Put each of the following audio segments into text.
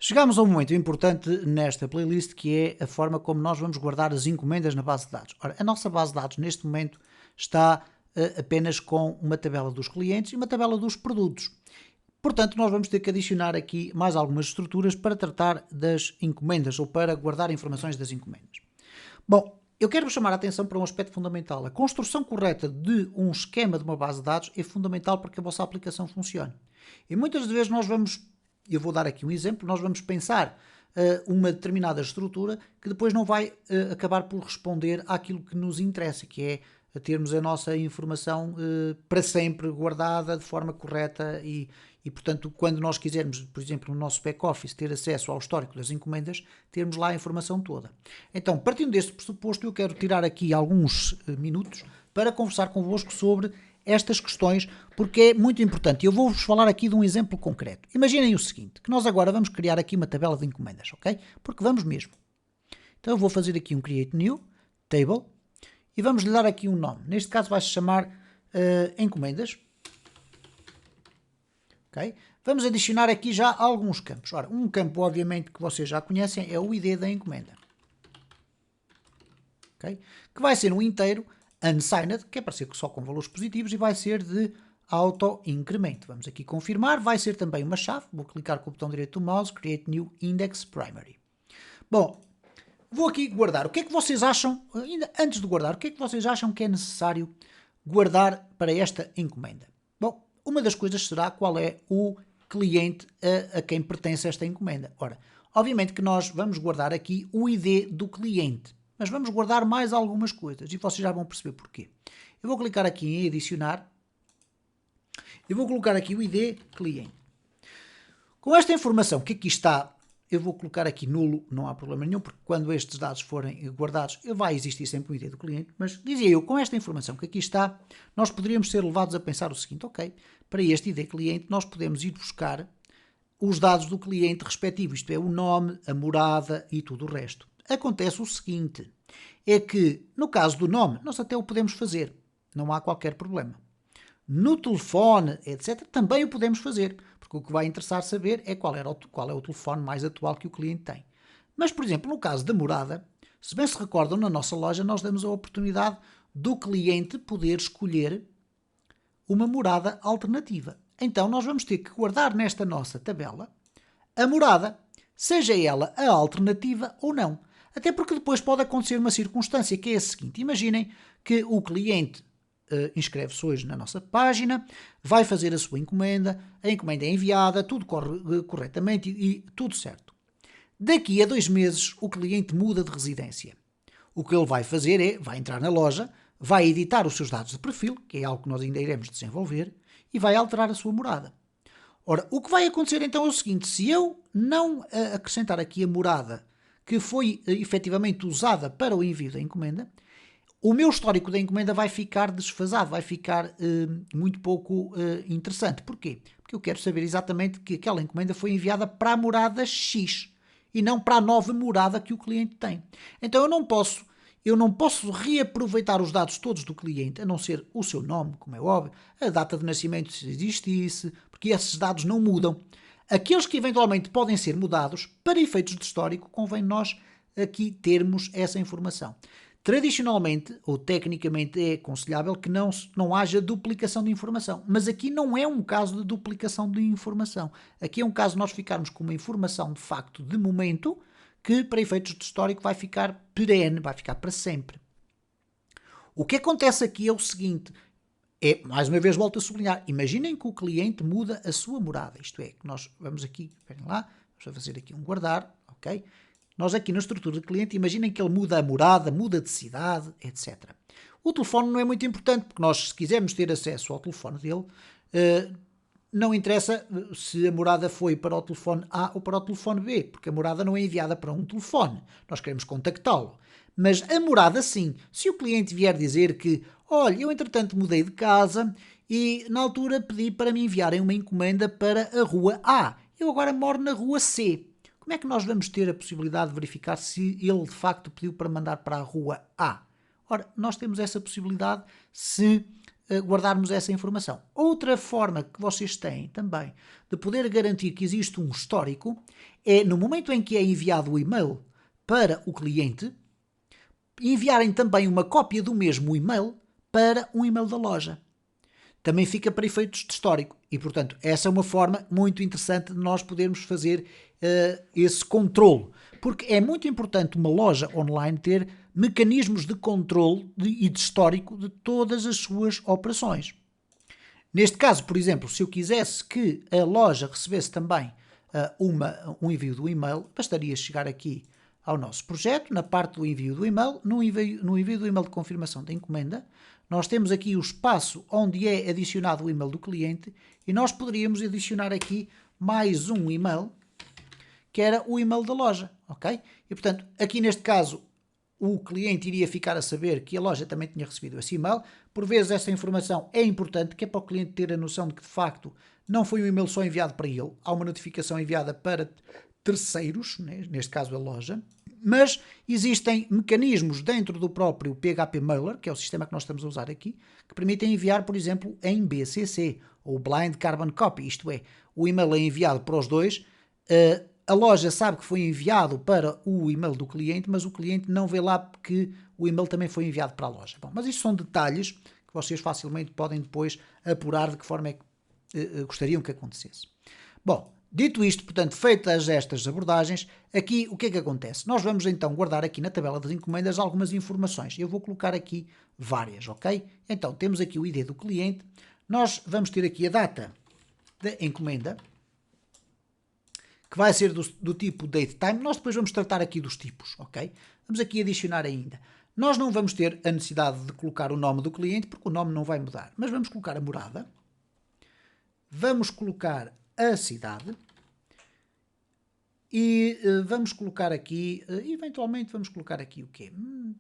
Chegamos a um momento importante nesta playlist, que é a forma como nós vamos guardar as encomendas na base de dados. Ora, a nossa base de dados neste momento está apenas com uma tabela dos clientes e uma tabela dos produtos. Portanto, nós vamos ter que adicionar aqui mais algumas estruturas para tratar das encomendas ou para guardar informações das encomendas. Bom, eu quero chamar a atenção para um aspecto fundamental. A construção correta de um esquema de uma base de dados é fundamental para que a vossa aplicação funcione. E muitas vezes eu vou dar aqui um exemplo, nós vamos pensar uma determinada estrutura que depois não vai acabar por responder àquilo que nos interessa, que é termos a nossa informação para sempre guardada de forma correta e, portanto, quando nós quisermos, por exemplo, no nosso back-office, ter acesso ao histórico das encomendas, termos lá a informação toda. Então, partindo deste pressuposto, eu quero tirar aqui alguns minutos para conversar convosco sobre estas questões, porque é muito importante. Eu vou-vos falar aqui de um exemplo concreto. Imaginem o seguinte, que nós agora vamos criar aqui uma tabela de encomendas, ok? Porque vamos mesmo. Então eu vou fazer aqui um Create New Table e vamos lhe dar aqui um nome. Neste caso vai-se chamar encomendas. Okay? Vamos adicionar aqui já alguns campos. Ora, um campo, obviamente, que vocês já conhecem é o ID da encomenda. Okay? Que vai ser um inteiro unsigned, que é para ser só com valores positivos e vai ser de auto-incremento. Vamos aqui confirmar. Vai ser também uma chave. Vou clicar com o botão direito do mouse, Create New Index Primary. Bom, vou aqui guardar. O que é que vocês acham, ainda antes de guardar, o que é que vocês acham que é necessário guardar para esta encomenda? Bom, uma das coisas será qual é o cliente a quem pertence esta encomenda. Ora, obviamente que nós vamos guardar aqui o ID do cliente, mas vamos guardar mais algumas coisas e vocês já vão perceber porquê. Eu vou clicar aqui em adicionar e vou colocar aqui o ID cliente. Com esta informação que aqui está, eu vou colocar aqui nulo, não há problema nenhum, porque quando estes dados forem guardados, vai existir sempre o ID do cliente, mas dizia eu, com esta informação que aqui está, nós poderíamos ser levados a pensar o seguinte, ok, para este ID cliente nós podemos ir buscar os dados do cliente respectivo, isto é, o nome, a morada e tudo o resto. Acontece o seguinte, é que no caso do nome, nós até o podemos fazer, não há qualquer problema. No telefone, etc., também o podemos fazer, porque o que vai interessar saber é qual é o telefone mais atual que o cliente tem. Mas, por exemplo, no caso da morada, se bem se recordam, na nossa loja nós damos a oportunidade do cliente poder escolher uma morada alternativa. Então, nós vamos ter que guardar nesta nossa tabela a morada, seja ela a alternativa ou não. Até porque depois pode acontecer uma circunstância que é a seguinte. Imaginem que o cliente inscreve-se hoje na nossa página, vai fazer a sua encomenda, a encomenda é enviada, tudo corre corretamente e tudo certo. Daqui a 2 meses o cliente muda de residência. O que ele vai fazer é, vai entrar na loja, vai editar os seus dados de perfil, que é algo que nós ainda iremos desenvolver, e vai alterar a sua morada. Ora, o que vai acontecer então é o seguinte, se eu não acrescentar aqui a morada que foi efetivamente usada para o envio da encomenda, o meu histórico da encomenda vai ficar desfasado, vai ficar muito pouco interessante. Porquê? Porque eu quero saber exatamente que aquela encomenda foi enviada para a morada X e não para a nova morada que o cliente tem. Então eu não posso reaproveitar os dados todos do cliente, a não ser o seu nome, como é óbvio, a data de nascimento se existisse, porque esses dados não mudam. Aqueles que eventualmente podem ser mudados, para efeitos de histórico, convém nós aqui termos essa informação. Tradicionalmente, ou tecnicamente, é aconselhável que não haja duplicação de informação. Mas aqui não é um caso de duplicação de informação. Aqui é um caso de nós ficarmos com uma informação de facto, de momento, que para efeitos de histórico vai ficar perene, vai ficar para sempre. O que acontece aqui é o seguinte, mais uma vez volto a sublinhar, imaginem que o cliente muda a sua morada, isto é, que nós vamos aqui, esperem lá, vamos fazer aqui um guardar, ok? Nós aqui na estrutura de cliente, imaginem que ele muda a morada, muda de cidade, etc. O telefone não é muito importante, porque nós, se quisermos ter acesso ao telefone dele, não interessa se a morada foi para o telefone A ou para o telefone B, porque a morada não é enviada para um telefone. Nós queremos contactá-lo. Mas a morada sim. Se o cliente vier dizer que, olha, eu entretanto mudei de casa e na altura pedi para me enviarem uma encomenda para a rua A. Eu agora moro na rua C. Como é que nós vamos ter a possibilidade de verificar se ele de facto pediu para mandar para a rua A? Ora, nós temos essa possibilidade se guardarmos essa informação. Outra forma que vocês têm também de poder garantir que existe um histórico é no momento em que é enviado o e-mail para o cliente, enviarem também uma cópia do mesmo e-mail para um e-mail da loja. Também fica para efeitos de histórico e, portanto, essa é uma forma muito interessante de nós podermos fazer esse controle, porque é muito importante uma loja online ter mecanismos de controle e de histórico de todas as suas operações. Neste caso, por exemplo, se eu quisesse que a loja recebesse também um envio do e-mail, bastaria chegar aqui ao nosso projeto, na parte do envio do e-mail, no envio do e-mail de confirmação da encomenda, nós temos aqui o espaço onde é adicionado o e-mail do cliente e nós poderíamos adicionar aqui mais um e-mail, que era o e-mail da loja, ok? E portanto, aqui neste caso, o cliente iria ficar a saber que a loja também tinha recebido esse e-mail. Por vezes essa informação é importante, que é para o cliente ter a noção de que de facto não foi um e-mail só enviado para ele, há uma notificação enviada para terceiros, neste caso a loja, mas existem mecanismos dentro do próprio PHP Mailer, que é o sistema que nós estamos a usar aqui, que permitem enviar, por exemplo, em BCC, ou Blind Carbon Copy, isto é, o e-mail é enviado para os dois, a loja sabe que foi enviado para o e-mail do cliente, mas o cliente não vê lá que o e-mail também foi enviado para a loja. Bom, mas isto são detalhes que vocês facilmente podem depois apurar de que forma é que gostariam que acontecesse. Bom, dito isto, portanto, feitas estas abordagens, aqui o que é que acontece? Nós vamos então guardar aqui na tabela das encomendas algumas informações. Eu vou colocar aqui várias, ok? Então, temos aqui o ID do cliente, nós vamos ter aqui a data da encomenda, que vai ser do tipo date time. Nós depois vamos tratar aqui dos tipos, ok? Vamos aqui adicionar ainda. Nós não vamos ter a necessidade de colocar o nome do cliente, porque o nome não vai mudar, mas vamos colocar a morada, vamos colocar a cidade e vamos colocar aqui, eventualmente vamos colocar aqui o quê?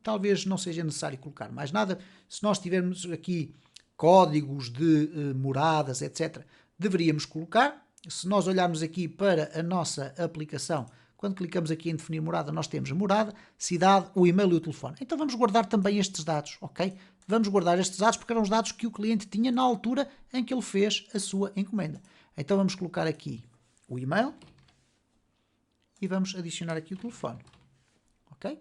Talvez não seja necessário colocar mais nada. Se nós tivermos aqui códigos de moradas, etc., deveríamos colocar. Se nós olharmos aqui para a nossa aplicação, quando clicamos aqui em definir morada, nós temos a morada, cidade, o e-mail e o telefone. Então vamos guardar também estes dados, ok? Vamos guardar estes dados porque eram os dados que o cliente tinha na altura em que ele fez a sua encomenda. Então vamos colocar aqui o e-mail e vamos adicionar aqui o telefone, ok?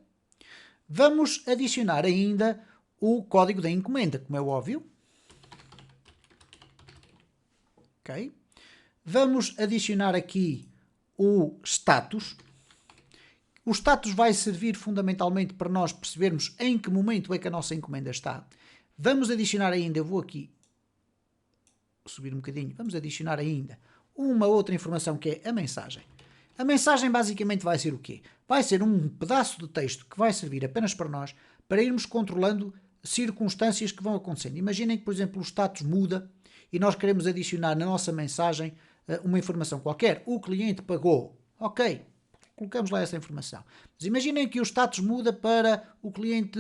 Vamos adicionar ainda o código da encomenda, como é óbvio, ok? Vamos adicionar aqui o status. O status vai servir fundamentalmente para nós percebermos em que momento é que a nossa encomenda está. Vamos adicionar ainda, eu vou aqui subir um bocadinho, vamos adicionar ainda uma outra informação que é a mensagem. A mensagem basicamente vai ser o quê? Vai ser um pedaço de texto que vai servir apenas para nós, para irmos controlando circunstâncias que vão acontecendo. Imaginem que, por exemplo, o status muda e nós queremos adicionar na nossa mensagem uma informação qualquer. O cliente pagou. Ok, colocamos lá essa informação. Mas imaginem que o status muda para o cliente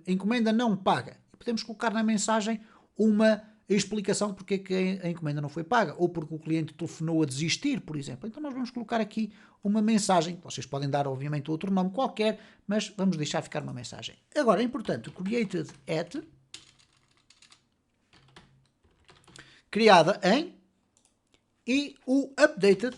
encomenda não paga. Podemos colocar na mensagem uma explicação porque é que a encomenda não foi paga, ou porque o cliente telefonou a desistir, por exemplo. Então nós vamos colocar aqui uma mensagem, vocês podem dar obviamente outro nome qualquer, mas vamos deixar ficar uma mensagem. Agora é importante o created at, criada em, e o updated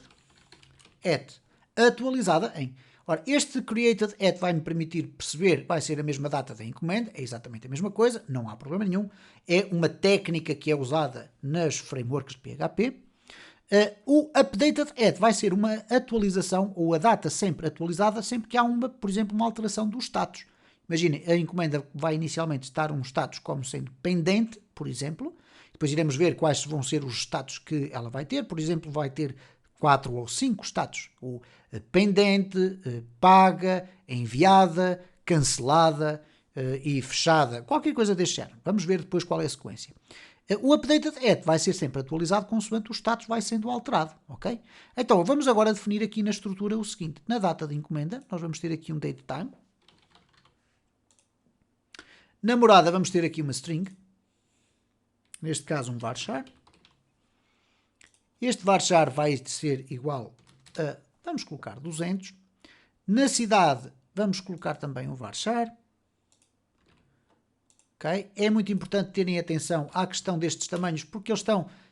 at, atualizada em. Ora, este created at vai-me permitir perceber, vai ser a mesma data da encomenda, é exatamente a mesma coisa, não há problema nenhum, é uma técnica que é usada nas frameworks de PHP. O updated at vai ser uma atualização, ou a data sempre atualizada, sempre que há, por exemplo, uma alteração do status. Imaginem, a encomenda vai inicialmente estar um status como sendo pendente, por exemplo, depois iremos ver quais vão ser os status que ela vai ter, por exemplo, vai ter 4 ou 5 status, o pendente, paga, enviada, cancelada e fechada, qualquer coisa deste género. Vamos ver depois qual é a sequência. O updated at vai ser sempre atualizado consoante o status vai sendo alterado, ok? Então, vamos agora definir aqui na estrutura o seguinte. Na data de encomenda, nós vamos ter aqui um date time. Na morada, vamos ter aqui uma string. Neste caso, um varchar. Este varchar vai ser igual a, vamos colocar 200. Na cidade, vamos colocar também um varchar. ok? É muito importante terem atenção à questão destes tamanhos, porque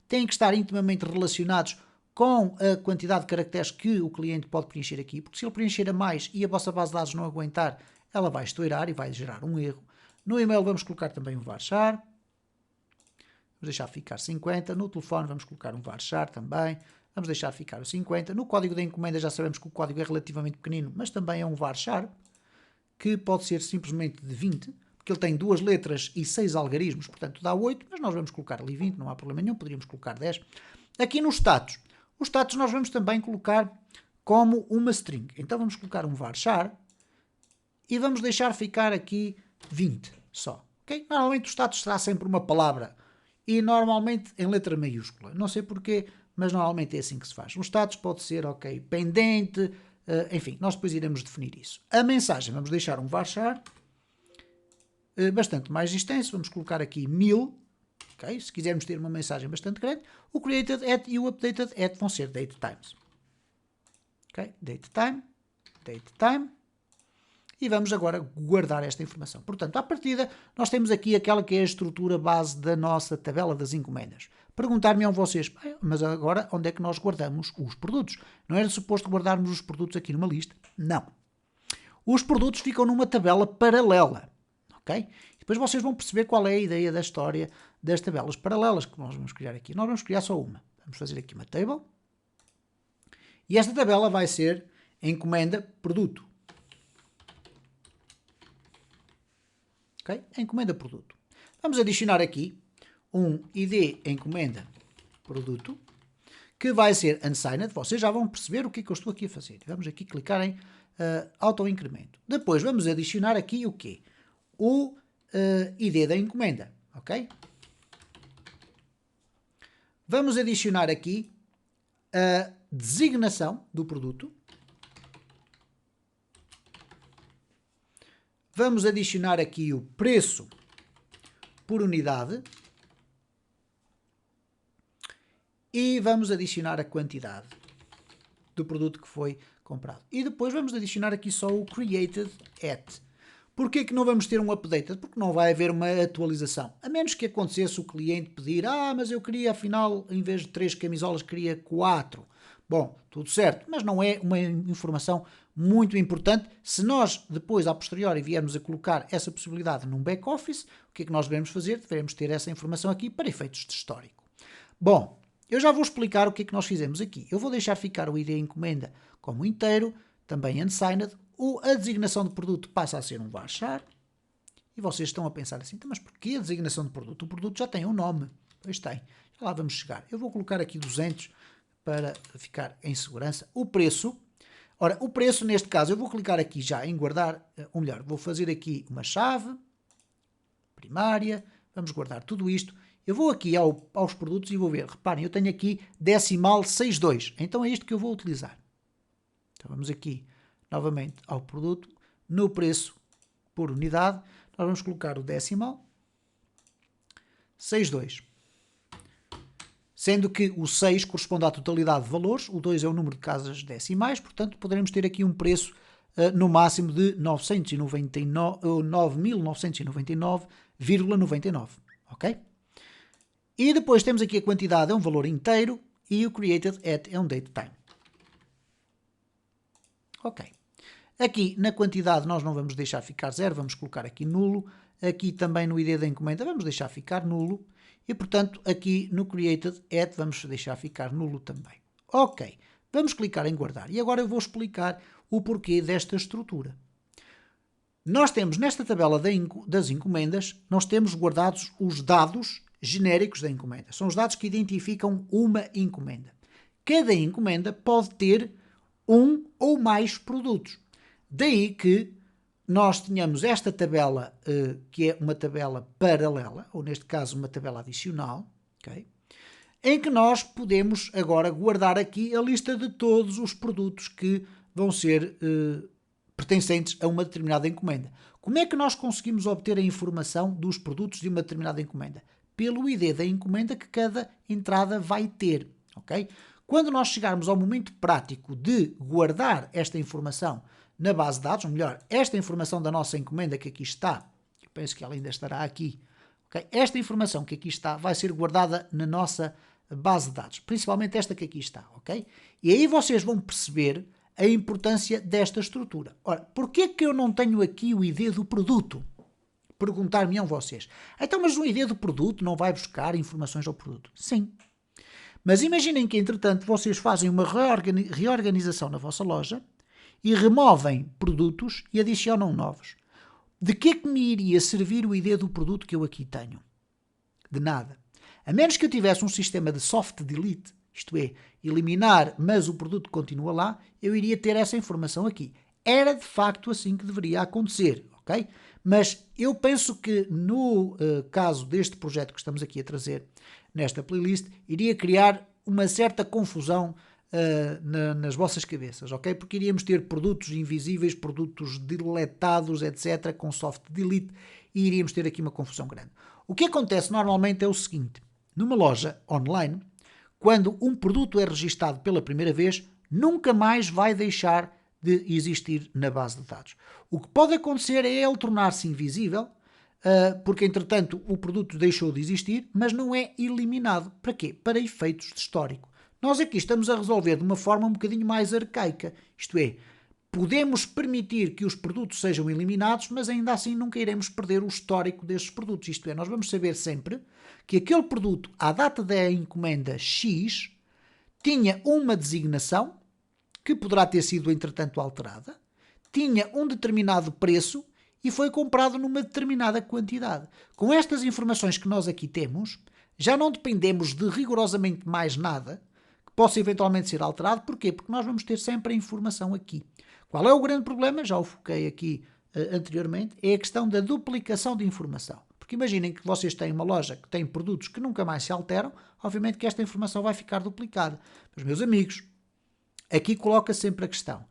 têm que estar intimamente relacionados com a quantidade de caracteres que o cliente pode preencher aqui, porque se ele preencher a mais e a vossa base de dados não aguentar, ela vai estourar e vai gerar um erro. No e-mail vamos colocar também um varchar. Vamos deixar ficar 50. No telefone vamos colocar um varchar também. Vamos deixar ficar o 50. No código da encomenda já sabemos que o código é relativamente pequenino, mas também é um varchar, que pode ser simplesmente de 20, porque ele tem 2 letras e 6 algarismos, portanto dá 8, mas nós vamos colocar ali 20, não há problema nenhum, poderíamos colocar 10. Aqui nos status, os status nós vamos também colocar como uma string. Então vamos colocar um varchar e vamos deixar ficar aqui 20 só. Okay? Normalmente o status será sempre uma palavra e normalmente em letra maiúscula. Não sei porquê, mas normalmente é assim que se faz. O status pode ser, ok, pendente, enfim, nós depois iremos definir isso. A mensagem, vamos deixar um varchar bastante mais extenso, vamos colocar aqui 1000, okay? Se quisermos ter uma mensagem bastante grande, o created at e o updated at vão ser date times. Okay? Date time, e vamos agora guardar esta informação. Portanto, à partida, nós temos aqui aquela que é a estrutura base da nossa tabela das encomendas. Perguntar-me a vocês, mas agora onde é que nós guardamos os produtos? Não era suposto guardarmos os produtos aqui numa lista? Não. Os produtos ficam numa tabela paralela. Ok? Depois vocês vão perceber qual é a ideia da história das tabelas paralelas que nós vamos criar aqui. Nós vamos criar só uma. Vamos fazer aqui uma table. E esta tabela vai ser encomenda produto. Ok? Encomenda produto. Vamos adicionar aqui um ID encomenda produto, que vai ser unsigned. Vocês já vão perceber o que é que eu estou aqui a fazer. Vamos aqui clicar em auto-incremento. Depois vamos adicionar aqui o quê? O ID da encomenda. Ok? Vamos adicionar aqui a designação do produto. Vamos adicionar aqui o preço por unidade. E vamos adicionar a quantidade do produto que foi comprado. E depois vamos adicionar aqui só o created at. Porquê que não vamos ter um updated? Porque não vai haver uma atualização. A menos que acontecesse o cliente pedir, mas eu queria afinal, em vez de 3 camisolas, queria 4. Bom, tudo certo, mas não é uma informação muito importante. Se nós depois, a posteriori, viermos a colocar essa possibilidade num back-office, o que é que nós devemos fazer? Devemos ter essa informação aqui para efeitos de histórico. Bom, eu já vou explicar o que é que nós fizemos aqui. Eu vou deixar ficar o ID encomenda como inteiro, também unsigned. A designação de produto passa a ser um varchar. E vocês estão a pensar assim, mas porquê a designação de produto? O produto já tem um nome. Pois tem. Já lá vamos chegar. Eu vou colocar aqui 200 para ficar em segurança. O preço. Ora, o preço neste caso, eu vou clicar aqui já em guardar, ou melhor, vou fazer aqui uma chave primária. Vamos guardar tudo isto. Eu vou aqui aos produtos e vou ver. Reparem, eu tenho aqui decimal 62. Então é isto que eu vou utilizar. Então vamos aqui novamente ao produto. No preço por unidade, nós vamos colocar o decimal 62. Sendo que o 6 corresponde à totalidade de valores, o 2 é o número de casas decimais, portanto poderemos ter aqui um preço no máximo de 9.999,99. Ok? E depois temos aqui a quantidade, é um valor inteiro, e o created at é um date time. Ok. Aqui na quantidade nós não vamos deixar ficar 0, vamos colocar aqui nulo. Aqui também no ID da encomenda vamos deixar ficar nulo. E portanto aqui no created at vamos deixar ficar nulo também. Ok. Vamos clicar em guardar. E agora eu vou explicar o porquê desta estrutura. Nós temos nesta tabela das encomendas, nós temos guardados os dados genéricos da encomenda. São os dados que identificam uma encomenda. Cada encomenda pode ter um ou mais produtos. Daí que nós tenhamos esta tabela, que é uma tabela paralela, ou neste caso uma tabela adicional, okay? Em que nós podemos agora guardar aqui a lista de todos os produtos que vão ser pertencentes a uma determinada encomenda. Como é que nós conseguimos obter a informação dos produtos de uma determinada encomenda? Pelo ID da encomenda que cada entrada vai ter. Okay? Quando nós chegarmos ao momento prático de guardar esta informação na base de dados, ou melhor, esta informação da nossa encomenda que aqui está, penso que ela ainda estará aqui. Okay? Esta informação que aqui está vai ser guardada na nossa base de dados, principalmente esta que aqui está. Okay? E aí vocês vão perceber a importância desta estrutura. Ora, porquê que eu não tenho aqui o ID do produto? Perguntar-me-ão vocês. Então, mas o ID do produto não vai buscar informações ao produto? Sim. Mas imaginem que, entretanto, vocês fazem uma reorganização na vossa loja e removem produtos e adicionam novos. De que é que me iria servir o ID do produto que eu aqui tenho? De nada. A menos que eu tivesse um sistema de soft delete, isto é, eliminar, mas o produto continua lá, eu iria ter essa informação aqui. Era de facto assim que deveria acontecer, ok? Mas eu penso que no caso deste projeto que estamos aqui a trazer nesta playlist, iria criar uma certa confusão nas vossas cabeças, ok? Porque iríamos ter produtos invisíveis, produtos deletados, etc., com soft delete, e iríamos ter aqui uma confusão grande. O que acontece normalmente é o seguinte: numa loja online, quando um produto é registado pela primeira vez, nunca mais vai deixar de existir na base de dados. O que pode acontecer é ele tornar-se invisível, porque entretanto o produto deixou de existir, mas não é eliminado. Para quê? Para efeitos de histórico. Nós aqui estamos a resolver de uma forma um bocadinho mais arcaica, isto é, podemos permitir que os produtos sejam eliminados, mas ainda assim nunca iremos perder o histórico desses produtos. Isto é, nós vamos saber sempre que aquele produto, à data da encomenda X, tinha uma designação, que poderá ter sido entretanto alterada, tinha um determinado preço e foi comprado numa determinada quantidade. Com estas informações que nós aqui temos, já não dependemos de rigorosamente mais nada que possa eventualmente ser alterado. Porquê? Porque nós vamos ter sempre a informação aqui. Qual é o grande problema? Já o foquei aqui anteriormente, é a questão da duplicação de informação. Porque imaginem que vocês têm uma loja que tem produtos que nunca mais se alteram, obviamente que esta informação vai ficar duplicada. Mas, meus amigos, aqui coloca sempre a questão.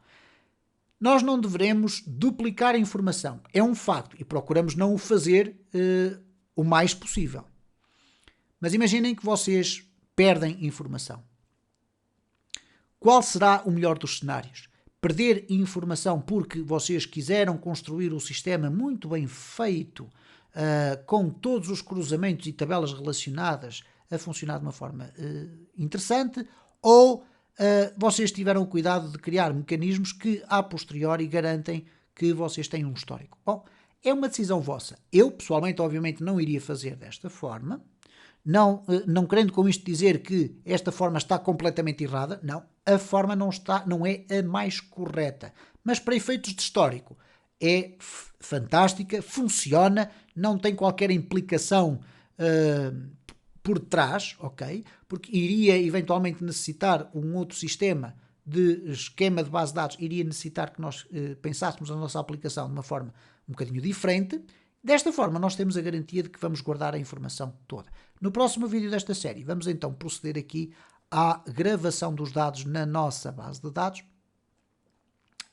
Nós não devemos duplicar a informação. É um facto e procuramos não o fazer o mais possível. Mas imaginem que vocês perdem informação. Qual será o melhor dos cenários? Perder informação porque vocês quiseram construir o sistema muito bem feito, com todos os cruzamentos e tabelas relacionadas a funcionar de uma forma interessante, ou vocês tiveram o cuidado de criar mecanismos que, a posteriori, garantem que vocês têm um histórico. Bom, é uma decisão vossa. Eu, pessoalmente, obviamente, não iria fazer desta forma, não querendo com isto dizer que esta forma está completamente errada. Não, a forma não é a mais correta, mas para efeitos de histórico é fantástica, funciona, não tem qualquer implicação por trás, ok? Porque iria eventualmente necessitar um outro sistema de esquema de base de dados, iria necessitar que nós pensássemos a nossa aplicação de uma forma um bocadinho diferente. Desta forma nós temos a garantia de que vamos guardar a informação toda. No próximo vídeo desta série vamos então proceder aqui à gravação dos dados na nossa base de dados,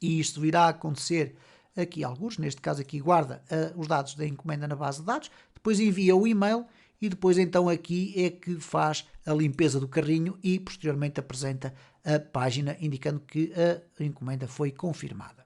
e isto irá acontecer aqui alguns, neste caso aqui guarda os dados da encomenda na base de dados, depois envia o e-mail e depois então aqui é que faz a limpeza do carrinho e posteriormente apresenta a página indicando que a encomenda foi confirmada.